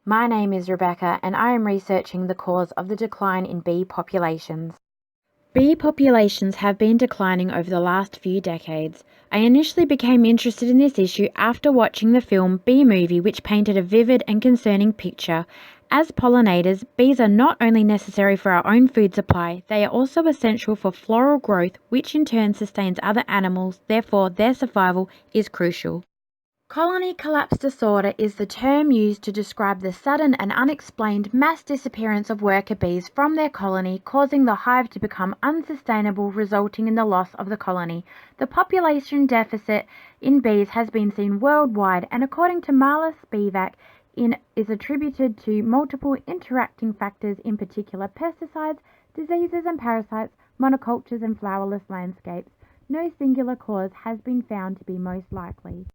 My name is Rebecca and I am researching the cause of the decline in bee populations. Bee populations have been declining over the last few decades. I initially became interested in this issue after watching the film Bee Movie, which painted a vivid and concerning picture. As pollinators, bees are not only necessary for our own food supply, they are also essential for floral growth, which in turn sustains other animals, therefore their survival is crucial. Colony collapse disorder is the term used to describe the sudden and unexplained mass disappearance of worker bees from their colony, causing the hive to become unsustainable, resulting in the loss of the colony. The population deficit in bees has been seen worldwide, and according to Marla Spivak, is attributed to multiple interacting factors, in particular pesticides, diseases and parasites, monocultures and flowerless landscapes. No singular cause has been found to be most likely.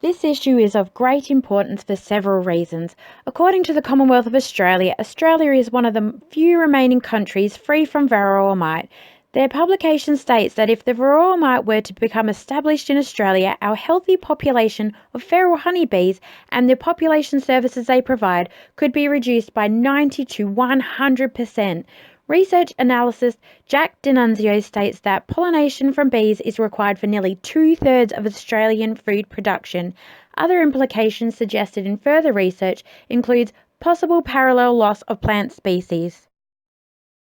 This issue is of great importance for several reasons. According to the Commonwealth of Australia, Australia is one of the few remaining countries free from varroa mite. Their publication states that if the varroa mite were to become established in Australia, our healthy population of feral honeybees and the population services they provide could be reduced by 90 to 100%. Research analyst Jack D'Annunzio states that pollination from bees is required for nearly 2/3 of Australian food production. Other implications suggested in further research includes possible parallel loss of plant species.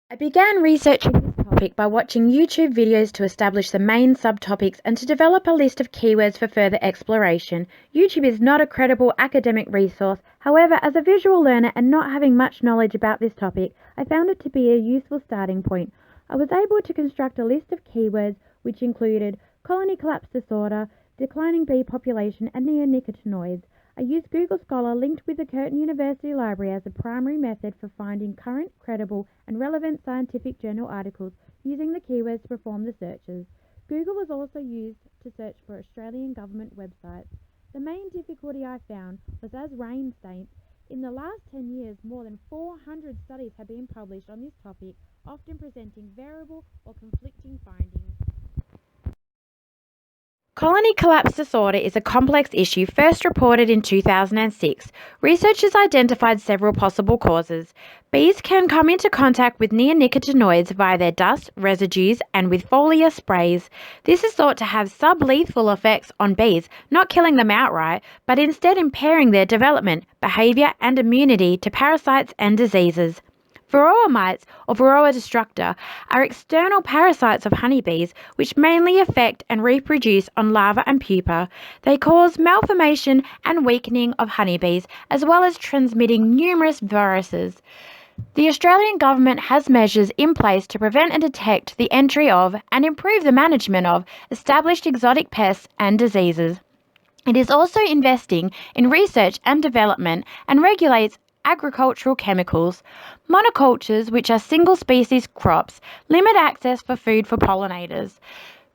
I began researching this topic by watching YouTube videos to establish the main subtopics and to develop a list of keywords for further exploration. YouTube is not a credible academic resource. However, as a visual learner and not having much knowledge about this topic, I found it to be a useful starting point. I was able to construct a list of keywords which included colony collapse disorder, declining bee population, and neonicotinoids. I used Google Scholar linked with the Curtin University Library as a primary method for finding current, credible, and relevant scientific journal articles using the keywords to perform the searches. Google was also used to search for Australian government websites. The main difficulty I found was, as Rain states, in the last 10 years, more than 400 studies have been published on this topic, often presenting variable or conflicting findings. Colony collapse disorder is a complex issue first reported in 2006. Researchers identified several possible causes. Bees can come into contact with neonicotinoids via their dust, residues, and with foliar sprays. This is thought to have sublethal effects on bees, not killing them outright, but instead impairing their development, behavior, and immunity to parasites and diseases. Varroa mites, or Varroa destructor, are external parasites of honeybees which mainly affect and reproduce on larvae and pupa. They cause malformation and weakening of honeybees, as well as transmitting numerous viruses. The Australian Government has measures in place to prevent and detect the entry of and improve the management of established exotic pests and diseases. It is also investing in research and development and regulates agricultural chemicals. Monocultures, which are single species crops, limit access for food for pollinators.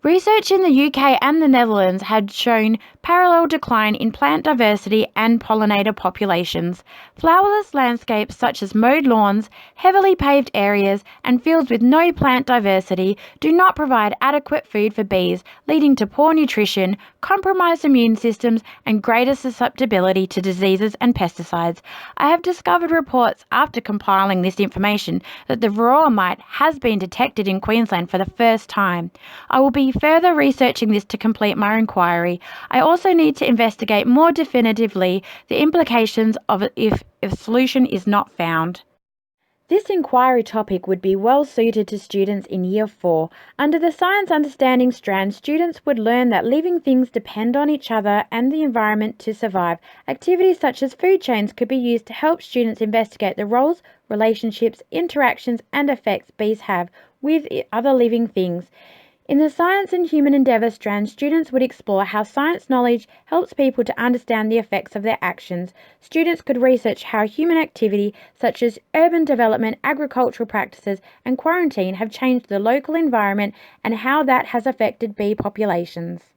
Research in the UK and the Netherlands had shown parallel decline in plant diversity and pollinator populations. Flowerless landscapes such as mowed lawns, heavily paved areas, and fields with no plant diversity do not provide adequate food for bees, leading to poor nutrition, compromised immune systems, and greater susceptibility to diseases and pesticides. I have discovered reports after compiling this information that the varroa mite has been detected in Queensland for the first time. I will be further researching this to complete my inquiry. I also need to investigate more definitively the implications of it if a solution is not found. This inquiry topic would be well suited to students in Year 4. Under the Science Understanding strand, students would learn that living things depend on each other and the environment to survive. Activities such as food chains could be used to help students investigate the roles, relationships, interactions, and effects bees have with other living things. In the Science and Human Endeavour strand, students would explore how science knowledge helps people to understand the effects of their actions. Students could research how human activity, such as urban development, agricultural practices, and quarantine, have changed the local environment and how that has affected bee populations.